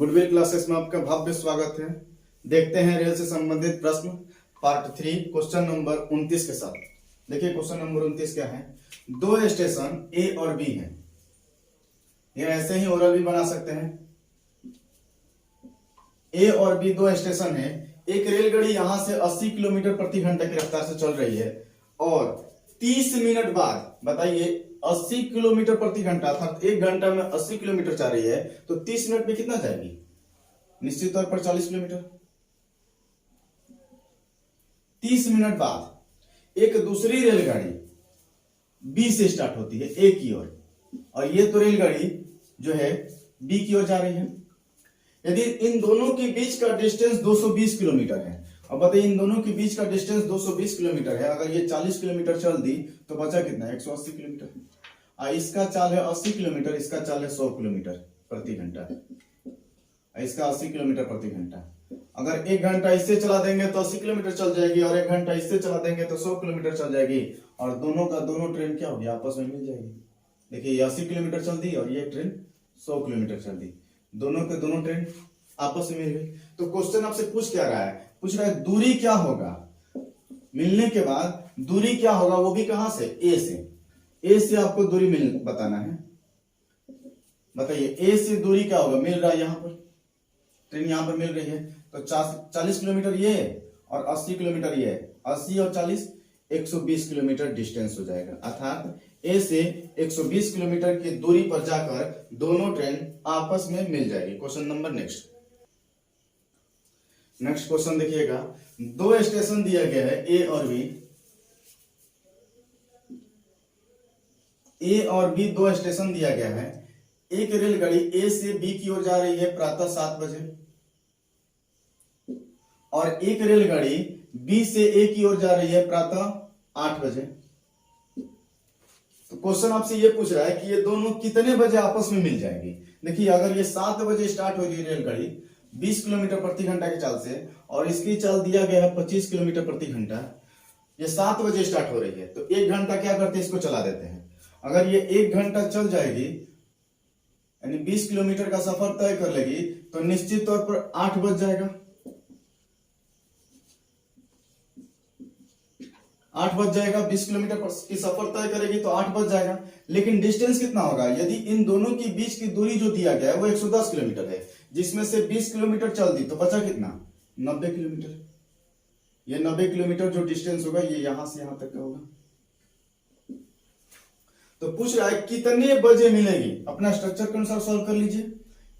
Goodwill classes में आपका भव्य स्वागत है। देखते हैं रेल से संबंधित प्रश्न पार्ट 3 क्वेश्चन नंबर 29 के साथ। देखिए क्वेश्चन नंबर 29 क्या है। दो स्टेशन ए और बी हैं। ये ऐसे ही ओरल भी बना सकते हैं। ए और बी दो स्टेशन है। एक रेलगाड़ी यहां से 80 किलोमीटर प्रति घंटा की रफ्तार से चल रही है और 30 मिनट बाद बताइए 80 किलोमीटर प्रति घंटा अर्थात एक घंटा में 80 किलोमीटर जा रही है तो 30 मिनट में कितना जाएगी? निश्चित तौर पर 40 किलोमीटर। 30 मिनट बाद एक दूसरी रेलगाड़ी बी से स्टार्ट होती है ए की ओर और ये तो रेलगाड़ी जो है बी की ओर जा रही है। यदि इन दोनों के बीच का डिस्टेंस 220 किलोमीटर है और बताइए इन दोनों के बीच का डिस्टेंस 220 किलोमीटर है। अगर ये 40 किलोमीटर चल दी तो बचा कितना? 180 किलोमीटर। इसका चाल है 80 किलोमीटर, इसका चाल है 100 किलोमीटर प्रति घंटा, इसका 80 किलोमीटर प्रति घंटा। अगर एक घंटा इससे चला देंगे तो 80 किलोमीटर चल जाएगी और एक घंटा इससे चला देंगे तो 100 किलोमीटर चल जाएगी और दोनों का दोनों ट्रेन क्या होगी? आपस में मिल जाएगी। देखिए ये 80 किलोमीटर चल दी और ये ट्रेन 100 किलोमीटर चल दी, दोनों के दोनों ट्रेन आपस में मिल गई। तो क्वेश्चन आपसे पूछ क्या रहा है? पूछ रहा है दूरी क्या होगा, मिलने के बाद दूरी क्या होगा, वो भी कहां से? ए से। ए से आपको दूरी बताना है। बताइए ए से दूरी क्या होगा? मिल रहा है यहां पर ट्रेन यहां पर मिल रही है तो 40 किलोमीटर ये और 80 किलोमीटर ये, 80 और 40 120 किलोमीटर डिस्टेंस हो जाएगा। अर्थात ए से 120 किलोमीटर की दूरी पर जाकर दोनों ट्रेन आपस में मिल जाएगी। क्वेश्चन नंबर नेक्स्ट क्वेश्चन देखिएगा। दो स्टेशन दिया गया है ए और बी। ए और बी दो स्टेशन दिया गया है। एक रेलगाड़ी ए से बी की ओर जा रही है प्रातः 7 बजे और एक रेलगाड़ी बी से ए की ओर जा रही है प्रातः 8 बजे। तो क्वेश्चन आपसे ये पूछ रहा है कि ये दोनों कितने बजे आपस में मिल जाएंगी। देखिए अगर ये 7 बजे स्टार्ट हो रही रेलगाड़ी 20 किलोमीटर प्रति घंटा की चाल से और इसकी चाल दिया गया है 25 किलोमीटर प्रति घंटा, ये 7 बजे स्टार्ट हो रही है तो एक घंटा क्या करते हैं? इसको चला देते हैं। अगर ये एक घंटा चल जाएगी यानी 20 किलोमीटर का सफर तय कर लेगी तो निश्चित तौर पर 8 बज जाएगा। 8 बज जाएगा। 20 किलोमीटर की सफर तय करेगी तो 8 बज जाएगा। लेकिन डिस्टेंस कितना होगा? यदि इन दोनों के बीच की दूरी जो दिया गया है वो 110 किलोमीटर है, जिसमें से 20 किलोमीटर चल दी तो बचा कितना? 90 किलोमीटर। ये 90 किलोमीटर जो डिस्टेंस होगा ये यहां से यहां तक का होगा। तो पूछ रहा है कितने बजे मिलेगी। अपना स्ट्रक्चर के अनुसार सॉल्व कर लीजिए,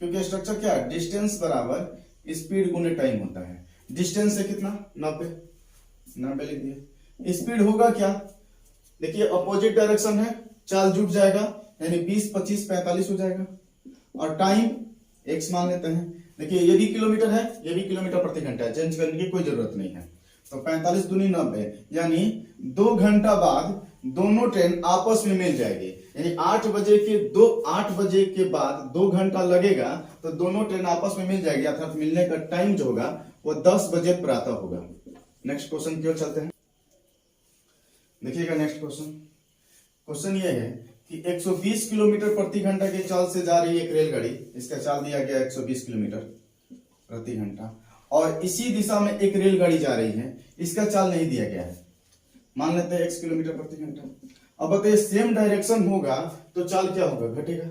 क्योंकि स्ट्रक्चर क्या है? डिस्टेंस बराबर स्पीड गुने टाइम होता है। डिस्टेंस है कितना? 90 लिख दिए। स्पीड होगा क्या? देखिए अपोजिट डायरेक्शन है, चाल जुट जाएगा यानी 20, 25, 45 हो जाएगा और टाइम एक्स मान लेते हैं। देखिए ये भी किलोमीटर है, ये भी किलोमीटर प्रति घंटा है, चेंज करने की कोई जरूरत नहीं है। तो 45 दूनी 90 यानी 2 घंटा बाद दोनों ट्रेन आपस में मिल जाएगी। यानी 8 बजे के बाद 2 घंटा लगेगा तो दोनों ट्रेन आपस में मिल जाएगी। अर्थात मिलने का टाइम जो होगा वो 10 बजे प्रातः होगा। नेक्स्ट क्वेश्चन की ओर चलते हैं। देखिएगा नेक्स्ट क्वेश्चन ये है कि 120 किलोमीटर प्रति घंटा की चाल से जा रही है एक रेलगाड़ी। इसका चाल दिया गया 120 किलोमीटर प्रति घंटा और इसी दिशा में एक रेलगाड़ी जा रही है, इसका चाल नहीं दिया गया है, मान लेते हैं 1 किलोमीटर प्रति घंटा। अब बताइए सेम डायरेक्शन होगा तो चाल क्या होगा? घटेगा।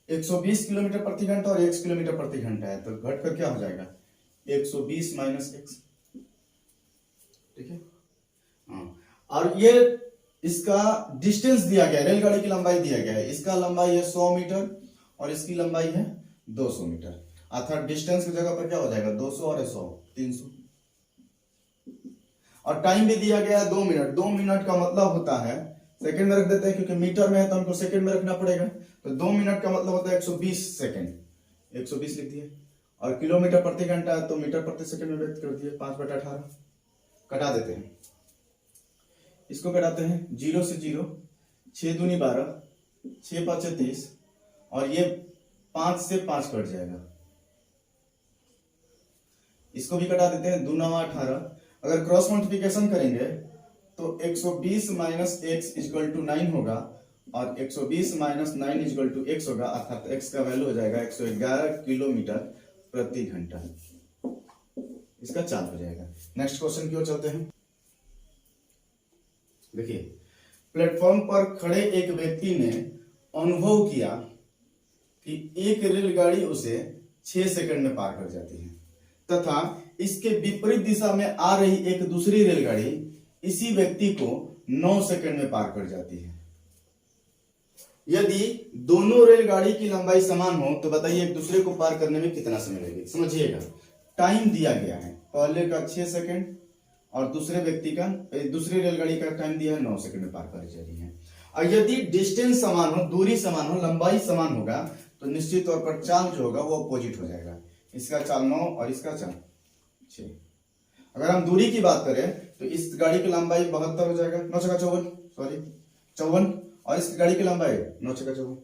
120 किलोमीटर प्रति घंटा और 1 किलोमीटर प्रति घंटा है तो घट कर क्या हो जाएगा? 120 माइनस x। ठीक है। हाँ, और ये इसका डिस्टेंस दिया गया है, रेलगाड़ी की लंबाई दिया गया है। इसका लंबाई है 100 मीटर और इसकी लंबाई है 200 मीटर। अर्थात डिस्टेंस की जगह पर क्या हो जाएगा? 200 और 100 300। और टाइम भी दिया गया है 2 मिनट। 2 मिनट का मतलब होता है, सेकंड में रख देते हैं क्योंकि मीटर में है तो हमको सेकंड में रखना पड़ेगा। तो 2 मिनट का मतलब होता है 120 सेकंड, 120 लिख दिए। और किलोमीटर प्रति घंटा है तो मीटर प्रति सेकंड में व्यक्त कर दिए। 5/18 कटा देते हैं, इसको कटाते हैं 0 से 0, 6 दूनी 12, 6 5 30 और ये 5 से 5 कट जाएगा। इसको भी कटा देते हैं, 2 9 18। अगर क्रॉस मल्टीप्लिकेशन करेंगे तो 120 माइनस एक्स इक्वल टू 9 होगा और 120 माइनस 9 इक्वल टू एक्स होगा। अर्थात एक्स का वैल्यू हो जाएगा 111 किलोमीटर प्रति घंटा इसका चाल हो जाएगा। नेक्स्ट क्वेश्चन की ओर चलते हैं। देखिए, प्लेटफॉर्म पर खड़े एक व्यक्ति ने अनुभव किया कि एक रेलगाड़ी उसे 6 सेकंड में पार कर जाती है तथा इसके विपरीत दिशा में आ रही एक दूसरी रेलगाड़ी इसी व्यक्ति को 9 सेकंड में पार कर जाती है। यदि दोनों रेलगाड़ी की लंबाई समान हो तो बताइए एक दूसरे को पार करने में कितना समय लगेगा। समझिएगा, टाइम दिया गया है, पहले का 6 सेकंड और दूसरे व्यक्ति का दूसरी रेलगाड़ी का टाइम दिया है 9 सेकंड में पार कर जा रही है। और यदि डिस्टेंस समान हो, दूरी समान हो, लंबाई समान होगा तो निश्चित तौर पर चाल जो होगा वो अपोजिट हो जाएगा। इसका चाल 9 और इसका चाल 6। अगर हम दूरी की बात करें तो इस गाड़ी की लंबाई 72 हो जाएगा, 9 छक्का 54, सॉरी 54, और इस गाड़ी की लंबाई 9 छक्का 54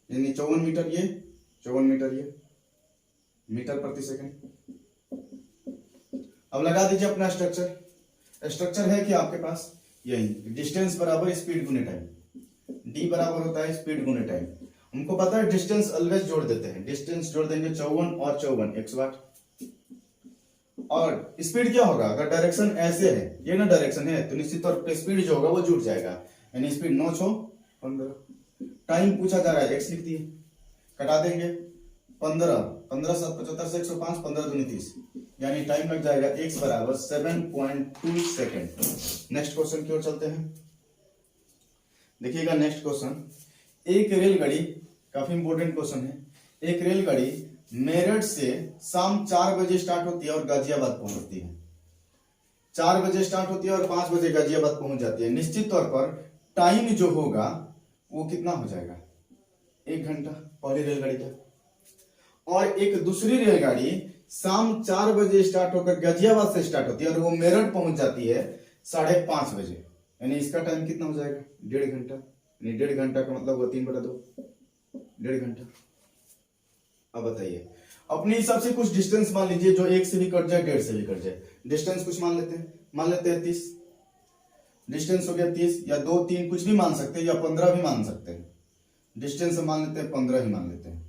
यानी 54 मीटर, ये 54 मीटर, ये मीटर प्रति सेकंड। अब लगा दीजिए अपना स्ट्रक्चर। स्ट्रक्चर है कि आपके पास यही डिस्टेंस बराबर स्पीड गुने टाइम। डी बराबर होता है स्पीड गुने टाइम। हमको पता है डिस्टेंस ऑलवेज जोड़ देते हैं, डिस्टेंस जोड़ देंगे 54 और 54 108। और स्पीड क्या होगा, अगर डायरेक्शन ऐसे है, ये ना डायरेक्शन है, तो निश्चित तौर पर स्पीड जो होगा वो जुड़ जाएगा, यानी स्पीड 9 6 15। टाइम पूछा जा रहा है, एक्स लिख दिए, कटा देंगे 15 15 7 75 से 105, 15 दूनी 30, यानी टाइम लग जाएगा x बराबर 7.2 सेकेंड। नेक्स्ट क्वेश्चन की ओर चलते हैं। देखिएगा नेक्स्ट क्वेश्चन, एक रेलगाड़ी, काफी इंपोर्टेंट क्वेश्चन है। एक रेलगाड़ी मेरठ से शाम 4 बजे स्टार्ट होती है और गाजियाबाद पहुंचती है। 4 बजे स्टार्ट होती है और 5 बजे गाजियाबाद पहुंच जाती है। निश्चित तौर पर टाइम जो होगा वो कितना हो जाएगा, 1 घंटा पहली रेलगाड़ी का। और एक दूसरी रेलगाड़ी शाम 4 बजे स्टार्ट होकर गाजियाबाद से स्टार्ट होती है और वो मेरठ पहुंच जाती है 5:30 बजे, यानी इसका टाइम कितना हो जाएगा, 1.5 घंटा। यानी 1.5 घंटा का मतलब वो 3/2, 1.5 घंटा। अब बताइए, अपने हिसाब से कुछ डिस्टेंस मान लीजिए जो 1 से भी कट जाए, 1.5 से भी कट जाए। डिस्टेंस कुछ मान लेते हैं 30, डिस्टेंस हो गया 30, या 2 3 कुछ भी मान सकते हैं, या 15 भी मान सकते हैं। डिस्टेंस मान लेते हैं 15 ही मान लेते हैं,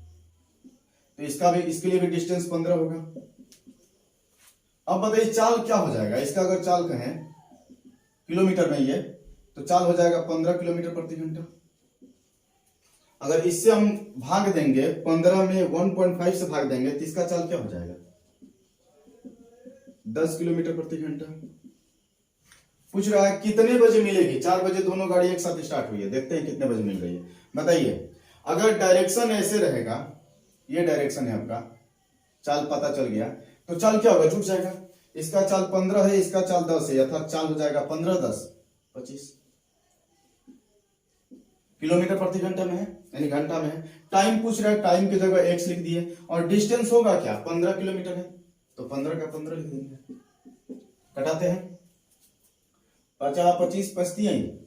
तो इसका भी, इसके लिए भी डिस्टेंस 15 होगा। अब बताइए चाल क्या हो जाएगा इसका, अगर चाल कहें किलोमीटर में ये, तो चाल हो जाएगा 15 किलोमीटर प्रति घंटा। अगर इससे हम भाग देंगे 15 में 1.5 से भाग देंगे तो इसका चाल क्या हो जाएगा, 10 किलोमीटर प्रति घंटा। पूछ रहा है कितने बजे मिलेगी, 4 बजे दोनों गाड़ी एक साथ स्टार्ट हुई है, देखते हैं कितने बजे मिल रही है। बताइए, अगर डायरेक्शन ऐसे रहेगा, ये डायरेक्शन है आपका, चाल पता चल गया, तो चाल क्या होगा, जुट जाएगा। इसका चाल 15 है, इसका चाल 10 है, अर्थात चाल हो जाएगा 15 10 25 किलोमीटर प्रति घंटा में है, यानी घंटा में है। टाइम पूछ रहा है, टाइम की जगह x लिख दिए, और डिस्टेंस होगा क्या, 15 किलोमीटर है, तो 15 का 15 लिख देंगे। कटाते हैं, 50 25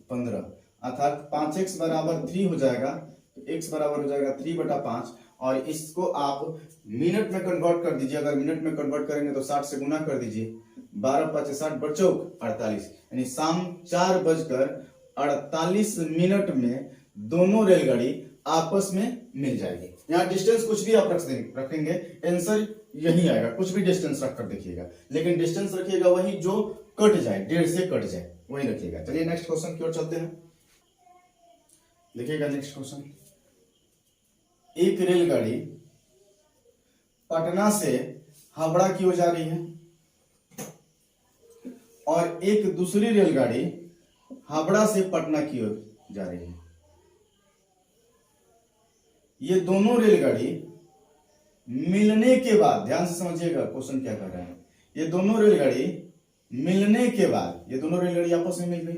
15, अर्थात 5x बराबर 3 हो जाएगा, तो x बराबर हो जाएगा 3/5। और इसको आप मिनट में कन्वर्ट कर दीजिए। अगर मिनट में कन्वर्ट करेंगे तो 60 से गुना कर दीजिए, 12 5 60 बचौक 48, यानी शाम 4:48 में दोनों रेलगाड़ी आपस में मिल जाएगी। यहाँ डिस्टेंस कुछ भी आप रखेंगे, आंसर यही आएगा। कुछ भी डिस्टेंस रखकर देखिएगा, लेकिन डिस्टेंस रखिएगा वही जो कट जाए, 1.5 से कट जाए, वही रखिएगा। चलिए नेक्स्ट क्वेश्चन की ओर चलते हैं। देखिएगा नेक्स्ट क्वेश्चन, एक रेलगाड़ी पटना से हावड़ा की ओर जा रही है और एक दूसरी रेलगाड़ी हावड़ा से पटना की ओर जा रही है। ये दोनों रेलगाड़ी मिलने के बाद, ध्यान से समझिएगा क्वेश्चन क्या कर रहा है। ये दोनों रेलगाड़ी मिलने के बाद, ये दोनों रेलगाड़ी आपस में मिल गई,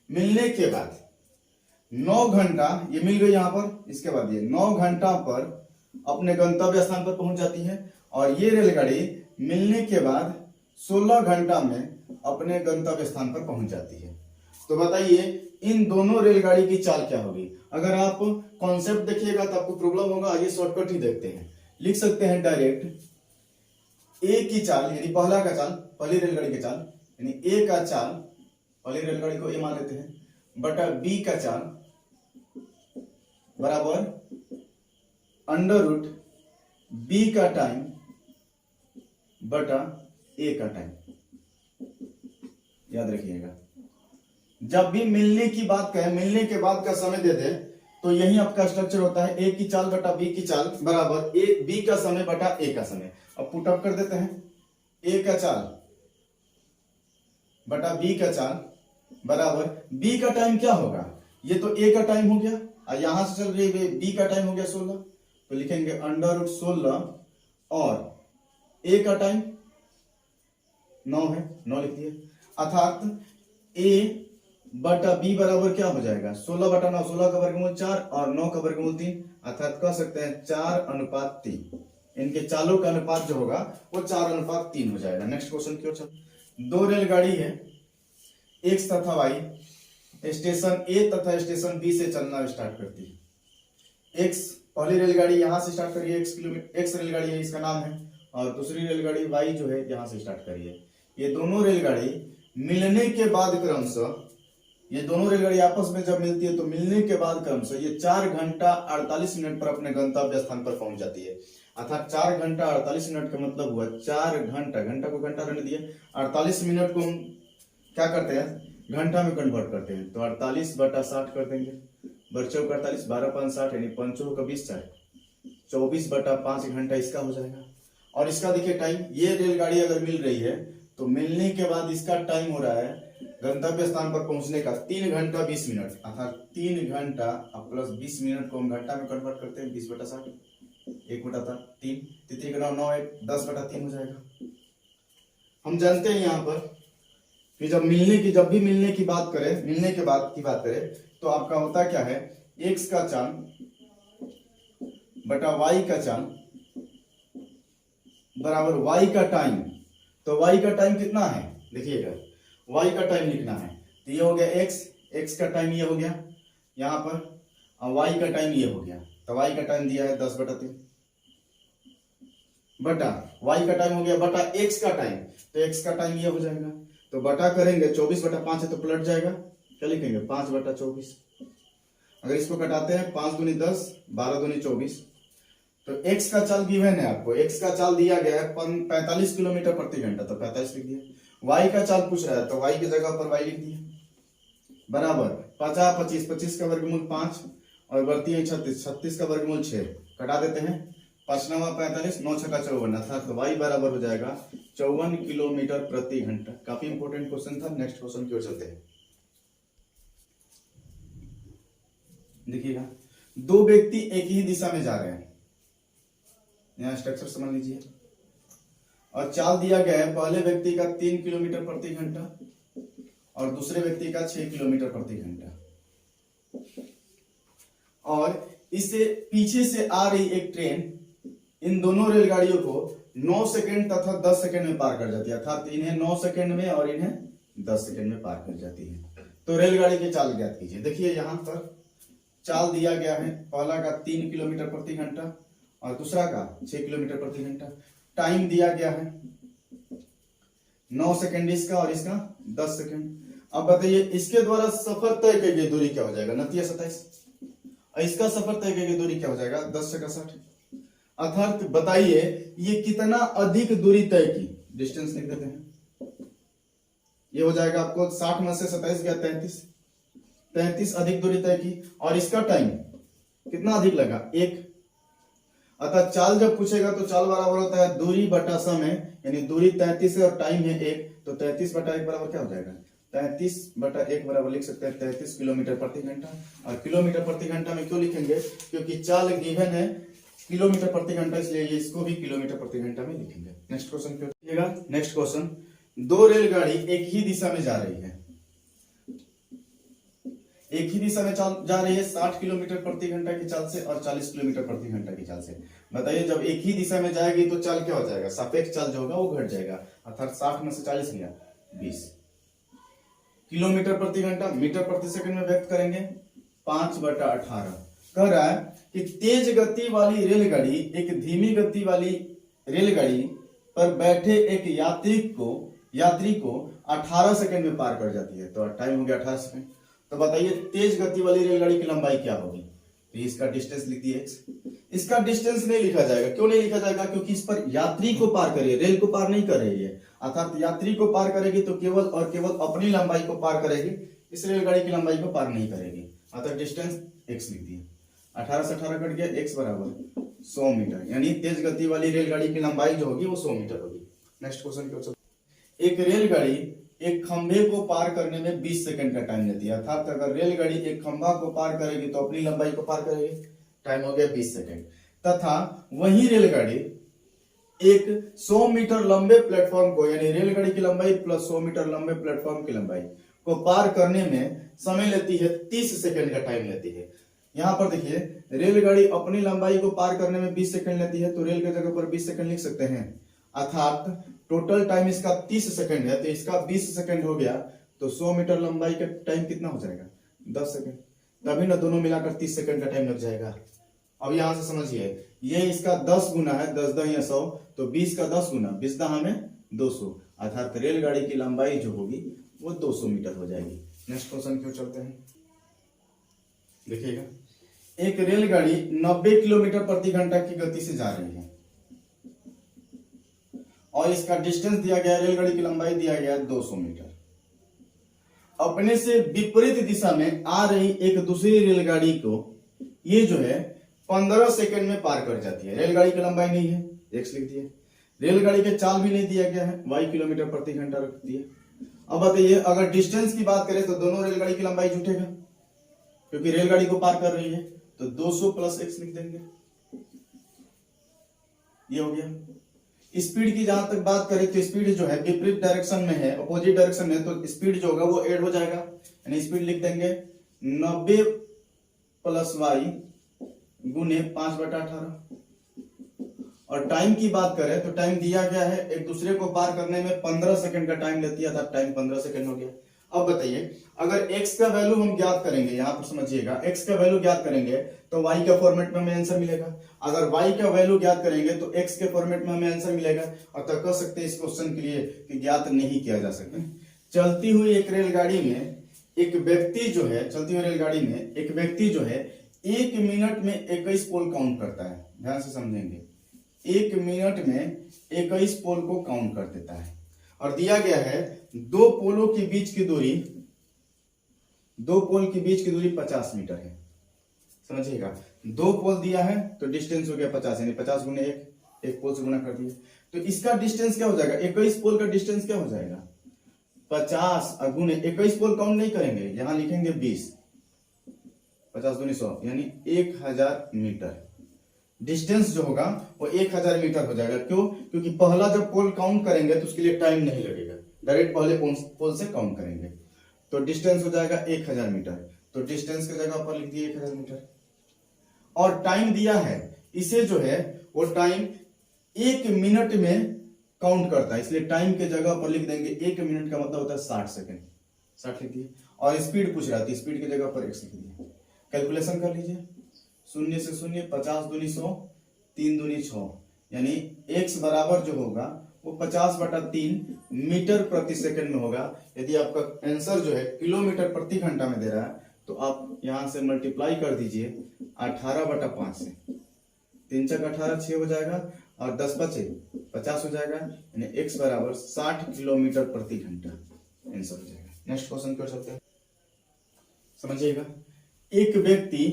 मिलने के बाद 9 घंटा, ये मिल गई यहां पर, इसके बाद ये 9 घंटा पर अपने गंतव्य स्थान पर पहुंच जाती है। और ये रेलगाड़ी मिलने के बाद 16 घंटा में अपने गंतव्य स्थान पर पहुंच जाती है। तो बताइए इन दोनों रेलगाड़ी की चाल क्या होगी। अगर आप कॉन्सेप्ट देखिएगा तो आपको प्रॉब्लम होगा, आइए शॉर्टकट ही देखते हैं। लिख सकते हैं डायरेक्ट ए की चाल, यानी पहला का चाल, पहली रेलगाड़ी की चाल, यानी ए का चाल, पहली रेलगाड़ी को ए मान लेते हैं, बटा बी का चाल बराबर अंडर रूट बी का टाइम बटा ए का टाइम। याद रखिएगा, जब भी मिलने की बात कहें, मिलने के बाद का समय दे दे, तो यही आपका स्ट्रक्चर होता है ए की चाल बटा बी की चाल बराबर ए बी का समय बटा ए का समय। अब पुटअप कर देते हैं, ए का चाल बटा बी का चाल बराबर बी का टाइम क्या होगा, ये तो ए का टाइम हो गया और यहां से चल रही है बी का टाइम हो गया 16, तो लिखेंगे √16 और ए का टाइम 9 है, 9 लिख दिए। अर्थात ए बटा बी बराबर क्या हो जाएगा, 16 बटा 9, 16 का वर्गमूल 4 और 9 का वर्गमूल 3, अर्थात कह सकते हैं 4:3। इनके चालों का अनुपात जो होगा वो 4:3 हो जाएगा। नेक्स्ट क्वेश्चन की ओर चलते। दो रेलगाड़ी है एक्स तथा वाई, स्टेशन ए तथा स्टेशन बी से चलना स्टार्ट करती है। एक्स पहली रेलगाड़ी यहां से स्टार्ट करिए, एक्स रेलगाड़ी है, इसका नाम है, और दूसरी रेलगाड़ी वाई जो है यहां से स्टार्ट करिए। ये दोनों रेलगाड़ी मिलने के बाद क्रमशः, ये दोनों रेलगाड़ी आपस में जब मिलती है तो मिलने के बाद क्रमशः ये 4 घंटा 48 मिनट पर अपने गंतव्य स्थान पर पहुंच जाती है। अर्थात 4 घंटा 48 मिनट का मतलब हुआ 4 घंटा, घंटा को घंटा रहने दिए, 48 मिनट को हम क्या करते हैं घंटा में कन्वर्ट करते हैं, तो 48 बटा 60 कर देंगे, बच्चों का 48, 12 5 60 यानी 5 का 20, 24 बटा 5 घंटा इसका हो जाएगा। और इसका देखिए टाइम, ये रेलगाड़ी अगर मिल रही है तो मिलने के बाद इसका टाइम हो रहा है गंतव्य स्थान पर पहुंचने का 3 घंटा 20 मिनट, अर्थात 3 घंटा अब प्लस 20 मिनट को हम घंटा में कन्वर्ट करते हैं, 20 बटा 60, 1 बटा 3, 3 का 9 है, 10 बटा 3 हो जाएगा। हम जानते हैं यहाँ पर कि जब भी मिलने की बात करें, मिलने के बाद की बात करें तो आपका होता क्या है, एक्स का चाल बटा वाई का चाल बराबर वाई का टाइम। तो वाई का टाइम कितना है, देखिएगा y का टाइम लिखना है, तो ये हो गया x का टाइम ये हो गया यहाँ पर, और y का टाइम ये हो गया, तो y का टाइम दिया है 10 बटा 3 बटा y का टाइम हो गया बटा x का टाइम, तो x का टाइम ये हो जाएगा, तो बटा करेंगे 24 बटा 5 है तो पलट जाएगा, क्या लिखेंगे 5 बटा 24। अगर इसको कटाते हैं 5 दूनी 10, 12 दूनी 24, तो x का चाल गिवन है आपको, x का चाल दिया गया है 45 किलोमीटर प्रति घंटा, तो 45 लिख दिया। y का चाल पूछ रहा है तो y की जगह पर y लिख दिया, बराबर 50 25, 25 का वर्गमूल 5 और बढ़ती है 36, 36 का वर्गमूल 6, कटा देते हैं 5 9 45, 9 6 54, अर्थात y बराबर हो जाएगा 54 किलोमीटर प्रति घंटा। काफी इंपॉर्टेंट क्वेश्चन था। नेक्स्ट क्वेश्चन की ओर चलते हैं। देखिएगा, दो व्यक्ति एक ही दिशा में जा रहे हैं, यहाँ स्ट्रक्चर समझ लीजिए, और चाल दिया गया है पहले व्यक्ति का 3 किलोमीटर प्रति घंटा और दूसरे व्यक्ति का 6 किलोमीटर प्रति घंटा, और इससे पीछे से आ रही एक ट्रेन इन दोनों रेलगाड़ियों को 9 सेकंड तथा 10 सेकंड में पार कर जाती है, अर्थात इन्हें 9 सेकंड में और इन्हें 10 सेकंड में पार कर जाती है। तो रेलगाड़ी की चाल ज्ञात कीजिए। देखिए यहाँ पर चाल दिया गया है, पहला का 3 किलोमीटर प्रति घंटा और दूसरा का 6 किलोमीटर प्रति घंटा। टाइम दिया गया है 9 सेकंड इसका और इसका 10 सेकंड। अब बताइए इसके द्वारा सफर तय की गई दूरी क्या हो जाएगा, 29 27, और इसका सफर तय की गई दूरी क्या हो जाएगा, 10 से 60। अर्थात बताइए ये कितना अधिक दूरी तय की, डिस्टेंस लिख देते हैं, ये हो जाएगा आपको 60 में से 27 गया 33 अधिक दूरी तय की, और इसका टाइम कितना अधिक लगा, 1। अतः चाल जब पूछेगा तो चाल बराबर होता है दूरी बटा समय, यानी दूरी 33 है और टाइम है 1, तो 33 बटा 1 बराबर क्या हो जाएगा, 33 बटा 1 बराबर लिख सकते हैं 33 किलोमीटर प्रति घंटा। और किलोमीटर प्रति घंटा में क्यों लिखेंगे, क्योंकि चाल गिवन है किलोमीटर प्रति घंटा, इसलिए इसको भी किलोमीटर प्रति घंटा में लिखेंगे। नेक्स्ट क्वेश्चन क्या लिखिएगा, नेक्स्ट क्वेश्चन, दो रेलगाड़ी एक ही दिशा में जा रही है, एक ही दिशा में जा रही है 60 किलोमीटर प्रति घंटा की चाल से और 40 किलोमीटर प्रति घंटा की चाल से। बताइए जब एक ही दिशा में जाएगी तो चाल क्या हो जाएगा, सापेक्ष चाल जो होगा वो घट जाएगा, अर्थात 60 में से 40 गया 20 किलोमीटर प्रति घंटा। मीटर प्रति सेकंड में व्यक्त करेंगे 5/18। कह रहा है कि तेज गति वाली रेलगाड़ी एक धीमी गति वाली रेलगाड़ी पर बैठे एक यात्री को 18 सेकंड में पार कर जाती है, तो टाइम हो गया 18 सेकंड। तो बताइए तेज गति वाली रेलगाड़ी की लंबाई क्या होगी, तो इसका डिस्टेंस लिख दिए x, इसका डिस्टेंस नहीं लिखा जाएगा। क्यों नहीं लिखा जाएगा? क्योंकि इस पर यात्री को पार कर रही है, रेल को पार नहीं कर रही है। अर्थात यात्री को पार करेगी तो केवल और केवल अपनी लंबाई को पार करेगी, इस रेलगाड़ी की लंबाई को पार नहीं करेगी। अर्थात डिस्टेंस x लिख दिए। 18 से 18 कट गया, x बराबर 100 मीटर, यानी तेज गति वाली रेलगाड़ी की लंबाई जो होगी वो 100 मीटर होगी। नेक्स्ट क्वेश्चन क्वेश्चन, एक रेलगाड़ी एक खंभे को पार करने में 20 सेकंड का टाइम लेती है। अर्थात अगर रेलगाड़ी एक खंभा को पार करेगी तो अपनी लंबाई को पार करेगी, टाइम हो गया 20 सेकंड। तथा वही रेलगाड़ी एक 100 मीटर लंबे प्लेटफॉर्म को, यानी रेलगाड़ी की लंबाई प्लस 100 मीटर लंबे प्लेटफॉर्म की लंबाई को पार करने में समय लेती है 30 सेकंड का टाइम लेती है। यहां पर देखिए, रेलगाड़ी अपनी लंबाई को पार करने में 20 सेकंड लेती है, तो रेल की जगह पर 20 सेकंड लिख सकते हैं। अर्थात टोटल टाइम इसका 30 सेकंड है, तो इसका 20 सेकंड हो गया, तो 100 मीटर लंबाई का टाइम कितना हो जाएगा? 10 सेकंड। तभी ना दोनों मिलाकर 30 सेकंड का टाइम लग जाएगा। अब यहां से समझिए, ये इसका 10 गुना है, 10 10 या 100, तो 20 का 10 गुना, 20 10 में 200, अर्थात रेलगाड़ी की लंबाई जो होगी वो 200 मीटर हो जाएगी। नेक्स्ट क्वेश्चन क्यों चलते हैं, देखिएगा। एक रेलगाड़ी 90 किलोमीटर प्रति घंटा की गति से जा रही है और इसका डिस्टेंस दिया गया, रेलगाड़ी की लंबाई दिया गया 200 मीटर। अपने से विपरीत दिशा में आ रही एक दूसरी रेलगाड़ी को ये जो है 15 सेकंड में पार कर जाती है। रेलगाड़ी की लंबाई नहीं है, x लिख दिए। रेलगाड़ी के चाल भी नहीं दिया गया है, y किलोमीटर प्रति घंटा रख दिए। अब बताइए, अगर डिस्टेंस की बात करें तो दोनों रेलगाड़ी की लंबाई जुटेगा, क्योंकि रेलगाड़ी को पार कर रही है, तो 200 प्लस x लिख देंगे। ये हो गया। स्पीड की जहां तक बात करें तो स्पीड जो है विपरीत डायरेक्शन में है, अपोजिट डायरेक्शन में, तो स्पीड जो होगा वो ऐड हो जाएगा, यानी स्पीड लिख देंगे 90 प्लस y गुने 5/18। और टाइम की बात करें तो टाइम दिया गया है, एक दूसरे को पार करने में 15 सेकंड का टाइम लेती है, तब टाइम 15 सेकंड हो गया। अब बताइए, अगर x का वैल्यू हम ज्ञात करेंगे, यहां पर समझिएगा, x का वैल्यू ज्ञात करेंगे तो y के फॉर्मेट में हमें आंसर मिलेगा। अगर y का वैल्यू ज्ञात करेंगे तो x के फॉर्मेट में हमें आंसर मिलेगा। और तो कह सकते हैं इस क्वेश्चन के लिए कि ज्ञात नहीं किया जा सकता। चलती हुई एक रेलगाड़ी में एक व्यक्ति जो है, चलती हुई रेलगाड़ी में एक व्यक्ति जो है 1 मिनट में 21 पोल काउंट करता है। ध्यान से समझेंगे, 1 मिनट में 21 पोल को काउंट कर देता है। और दिया गया है दो पोलों के बीच की दूरी, 2 पोल के बीच की दूरी 50 मीटर है। समझिएगा, 2 पोल दिया है तो डिस्टेंस हो गया 50, यानी 50 गुने 1 पोल से गुना कर दिए, तो इसका डिस्टेंस क्या हो जाएगा? 21 पोल का डिस्टेंस क्या हो जाएगा? 50 गुने 21 पोल काउंट नहीं करेंगे, यहां लिखेंगे 20, 50 दूनी 100, यानी 1000 मीटर। डिस्टेंस जो होगा वो 1000 मीटर हो जाएगा। क्यों? क्योंकि पहला जब पोल काउंट करेंगे तो उसके लिए टाइम नहीं लगेगा, डायरेक्ट पहले पोल से काउंट करेंगे, तो डिस्टेंस हो जाएगा 1000 मीटर। तो डिस्टेंस की जगह पर लिख दिए 1000 मीटर। और टाइम दिया है, इसे जो है वो टाइम 1 मिनट में काउंट करता है, इसलिए टाइम के जगह पर लिख देंगे 1 मिनट का मतलब होता है 60 सेकंड, 60 लिख दिए। और स्पीड पूछ रहा था, स्पीड की जगह पर x लिख दिए। कैलकुलेशन कर लीजिए, 0 से 0, 50 दूनी 100, 3 दूनी 6, यानी x बराबर जो होगा वो 50/3 मीटर प्रति सेकंड में होगा। यदि आपका आंसर जो है किलोमीटर प्रति घंटा में दे रहा है तो आप यहां से मल्टीप्लाई कर दीजिए 18/5 से, 3 चक 18, 6 हो जाएगा, और 10 बचे 50 हो जाएगा, यानी x बराबर 60 किलोमीटर प्रति घंटा आंसर हो जाएगा। नेक्स्ट क्वेश्चन क्यों चलते हैं, समझिएगा। एक व्यक्ति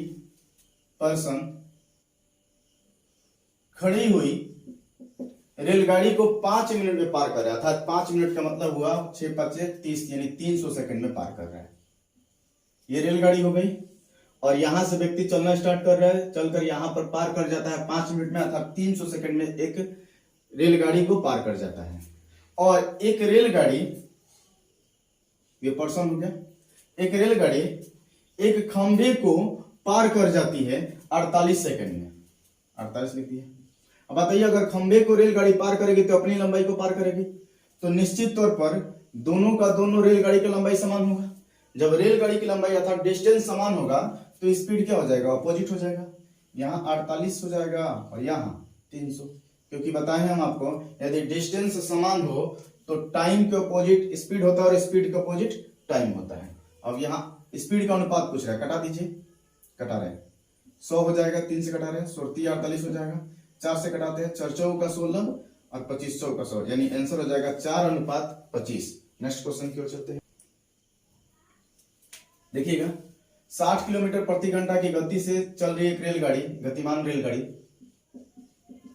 पर्सन खड़ी हुई रेलगाड़ी को 5 मिनट में पार कर रहा है, अर्थात 5 मिनट का मतलब हुआ 6 5 30, यानी 300 सेकंड में पार कर रहा है। ये रेलगाड़ी हो गई, और यहां से व्यक्ति चलना स्टार्ट कर रहा है, चलकर यहां पर पार कर जाता है 5 मिनट में, अर्थात 300 सेकंड में एक रेलगाड़ी को पार कर जाता है। और एक रेलगाड़ी, ये पर्सन हो गया, एक रेलगाड़ी एक खंभे को पार कर जाती है 48 सेकंड में, 48 लिखती है। अब बताइए, अगर खंभे को रेलगाड़ी पार करेगी तो अपनी लंबाई को पार करेगी, तो निश्चित तौर पर दोनों का दोनों रेलगाड़ी की लंबाई समान होगा। जब रेलगाड़ी की लंबाई अर्थात डिस्टेंस समान होगा तो स्पीड क्या हो जाएगा? अपोजिट हो जाएगा। यहाँ 48 हो जाएगा और यहाँ 300, क्योंकि बताए हम आपको यदि डिस्टेंस समान हो तो टाइम के अपोजिट स्पीड होता है और स्पीड के अपोजिट टाइम होता है। अब यहाँ स्पीड का अनुपात पूछ रहा है, कटा दीजिए, कटा रहे 100 हो जाएगा, 3 से कटा रहे हैं 48 हो जाएगा, 4 से कटाते हैं 4 चौक का 16 और 25 चौक का 100, यानी आंसर हो जाएगा 4:25। नेक्स्ट क्वेश्चन की ओर चलते हैं। देखिएगा 60 किलोमीटर प्रति घंटा की गति से चल रही एक रेलगाड़ी, गतिमान रेलगाड़ी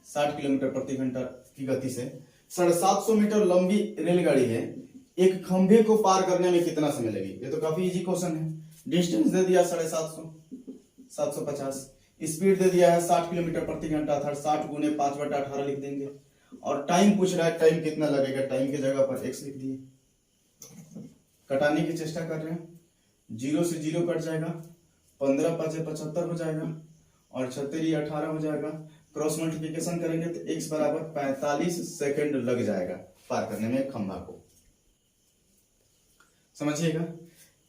60 किलोमीटर प्रति घंटा की गति से 750 मीटर लंबी रेलगाड़ी है, एक खंभे को पार करने में कितना समय लगेगी? ये तो काफी इजी क्वेश्चन है। डिस्टेंस दे दिया 750, 750, स्पीड दे दिया है 60 किलोमीटर प्रति घंटा, अर्थात 60 गुने 5/18 लिख देंगे, और टाइम पूछ रहा है टाइम कितना लगेगा, टाइम की जगह पर x लिख दिए। कटाने की चेष्टा कर रहे हैं, 0 से 0 कट जाएगा, 15 5 75 हो जाएगा, और 36 18 हो जाएगा। क्रॉस मल्टीप्लिकेशन करेंगे तो x बराबर 45 सेकंड लग जाएगा पार करने में खंभा को। समझिएगा,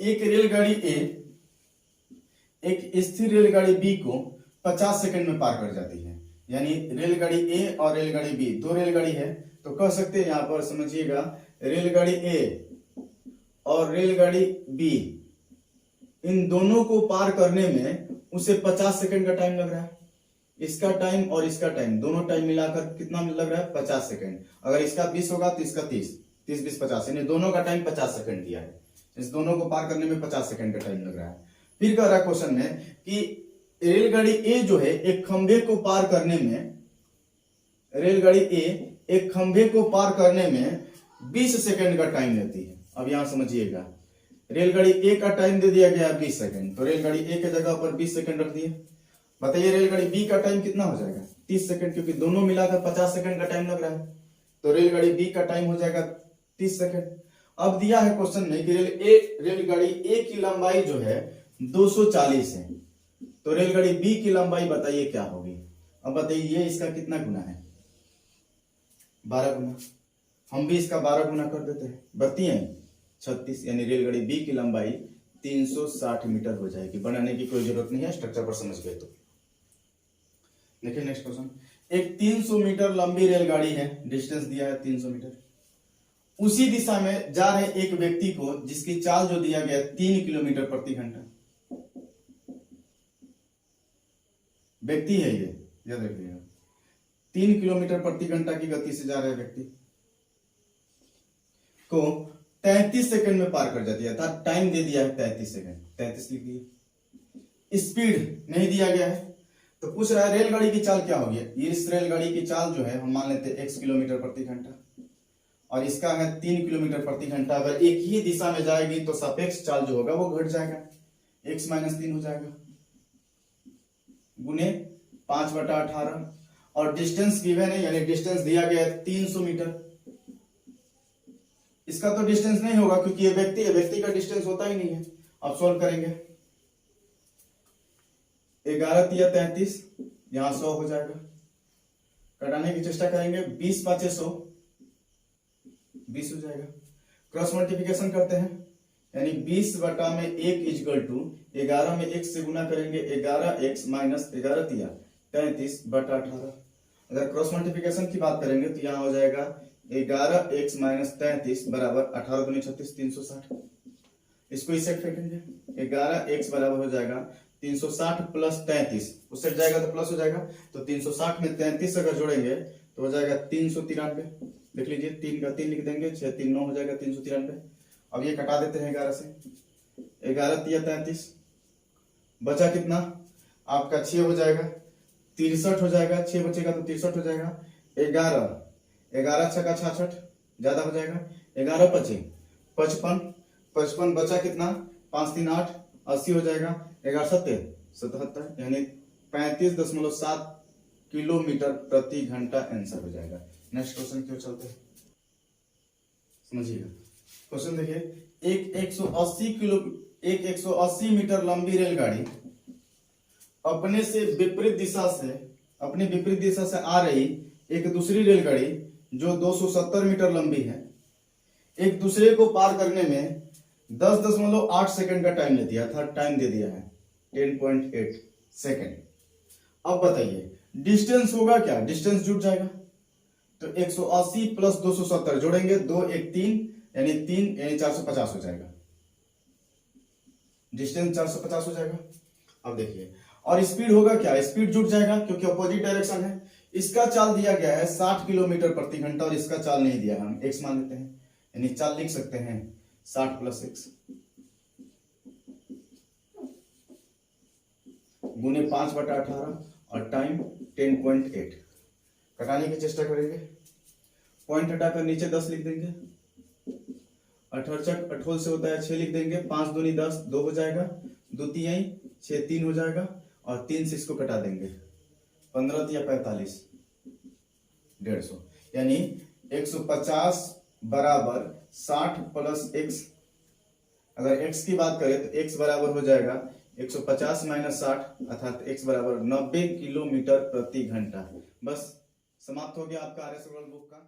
एक रेलगाड़ी ए एक स्थिर रेलगाड़ी बी को 50 सेकंड में पार कर जाती है, यानी रेलगाड़ी ए और रेलगाड़ी बी, दो रेलगाड़ी है, तो कह सकते हैं यहां पर समझिएगा रेलगाड़ी ए और रेलगाड़ी बी, इन दोनों को पार करने में उसे 50 सेकंड का टाइम लग रहा है। इसका टाइम और इसका टाइम, दोनों टाइम मिलाकर कितना लग रहा है? 50 सेकंड। अगर इसका 20 होगा तो इसका 30, 30 20 50, यानी दोनों का टाइम 50 सेकंड दिया है। इस दोनों को पार करने में 50 सेकंड का टाइम लग रहा है। फिर कह रहा है क्वेश्चन में कि रेलगाड़ी ए जो है एक खंभे को पार करने में, रेलगाड़ी ए एक खंभे को पार करने में 20 सेकंड का टाइम लेती है। अब यहां समझिएगा, रेलगाड़ी ए का टाइम दे दिया गया है 20 सेकंड, तो रेलगाड़ी ए के जगह पर 20 सेकंड रख दिए। बताइए रेलगाड़ी बी का टाइम कितना हो जाएगा? 30 सेकंड, क्योंकि दोनों मिलाकर 50 सेकंड का टाइम लग रहा है, तो रेलगाड़ी बी का टाइम हो जाएगा 30 सेकंड। अब दिया है क्वेश्चन में कि रेलगाड़ी ए की लंबाई जो है 240 है, तो रेलगाड़ी बी की लंबाई बताइए क्या होगी? अब बताइए ये इसका कितना गुना है? 12 गुना। हम भी इसका 12 गुना कर देते हैं, बढ़ती है 36, यानी रेलगाड़ी बी की लंबाई 360 मीटर हो जाएगी। बनाने की कोई जरूरत नहीं है, स्ट्रक्चर पर समझ गए तो। देखिए नेक्स्ट क्वेश्चन, एक 300 मीटर लंबी रेलगाड़ी है, डिस्टेंस दिया है 300 मीटर, उसी दिशा में जा रहे एक व्यक्ति को, जिसकी चाल जो दिया गया 3 किलोमीटर प्रति घंटा, व्यक्ति है ये, याद रखिएगा, 3 किलोमीटर प्रति घंटा की गति से जा रहे व्यक्ति को 33 सेकंड में पार कर जाती है, अर्थात टाइम दे दिया है 33 सेकंड, 33 लिख दिए। स्पीड नहीं दिया गया है, तो पूछ रहा है रेलगाड़ी की चाल क्या होगी? इस रेलगाड़ी की चाल जो है हम मान लेते हैं x किलोमीटर प्रति घंटा, और इसका है 3 किलोमीटर प्रति घंटा। अगर एक ही दिशा में जाएगी तो सापेक्ष चाल जो होगा वो घट जाएगा, x - 3 हो जाएगा, गुने 5/18, और डिस्टेंस गिवन है, यानी डिस्टेंस दिया गया है 300 मीटर। इसका तो डिस्टेंस नहीं होगा क्योंकि ये व्यक्ति है, व्यक्ति का डिस्टेंस होता ही नहीं है। अब सॉल्व करेंगे, 11 × 33, यहां 100 हो जाएगा, कटाने की चेष्टा करेंगे, 20 × 5 = 100, 20 हो जाएगा। क्रॉस मल्टीप्लिकेशन करते हैं, यानी 20/1 = 11 में 1 से गुना करेंगे, 11x - 11 × 33/18। अगर क्रॉस मल्टीप्लिकेशन की बात करेंगे तो यहां हो जाएगा 11x - 33 बराबर 18 × 36 360। इसको इस साइड फेंकेंगे, 11x बराबर हो जाएगा 360 + 33, उस साइड जाएगा तो प्लस हो जाएगा, तो 360 में 33 अगर जोड़ेंगे तो हो जाएगा 393। देख लीजिए, 3 का 3 लिख देंगे, 6 3 9 हो जाएगा 393। अब ये कटा देते हैं 11 से, 11 × 33, बचा कितना आपका? 6 हो जाएगा, 63 हो जाएगा, 6 बचेगा तो 63 हो जाएगा। 11 6 × 66 ज्यादा हो जाएगा, 11 × 5 = 55 बचा कितना? 5 3 8 80 हो जाएगा, 11 7 77, यानी 35.7 किलोमीटर प्रति घंटा आंसर हो जाएगा। नेक्स्ट क्वेश्चन क्यों चलते हैं, समझिएगा। क्वेश्चन देखिए, एक 180 मीटर लंबी रेलगाड़ी अपने विपरीत दिशा से आ रही एक दूसरी रेलगाड़ी जो 270 मीटर लंबी है, एक दूसरे को पार करने में 10.8 सेकंड का टाइम लेती है, अर्थात टाइम दे दिया है 10.8 सेकंड। अब बताइए डिस्टेंस होगा क्या? डिस्टेंस जुड़ जाएगा, तो 180 + 270 जोड़ेंगे, 2 1 3, यानी 3 यानी 450 हो जाएगा, डिस्टेंस 450 हो जाएगा। अब देखिए, और स्पीड होगा क्या, स्पीड जुट जाएगा क्योंकि अपोजिट डायरेक्शन है। इसका चाल दिया गया है 60 किलोमीटर प्रति घंटा और इसका चाल नहीं दिया है, हम x मान लेते हैं, यानी चाल लिख सकते हैं 60 प्लस x गुने 5/18 और टाइम 10.8। घटाने की चेष्टा करेंगे, पॉइंट हटाकर नीचे 10 लिख देंगे, 18 18 से होता है 6 लिख देंगे, 5 दूनी 10, 2 हो जाएगा, 2 तिहाई 6 3 हो जाएगा और 3 से इसको कटा देंगे, 15 या 45 150, यानी 150 बराबर 60 प्लस x। अगर x की बात करें तो x बराबर हो जाएगा 150 माइनस 60 अर्थात x बराबर 90 किलोमीटर प्रति घंटा। बस समाप्त हो गया आपका आर्य सरल बुक का।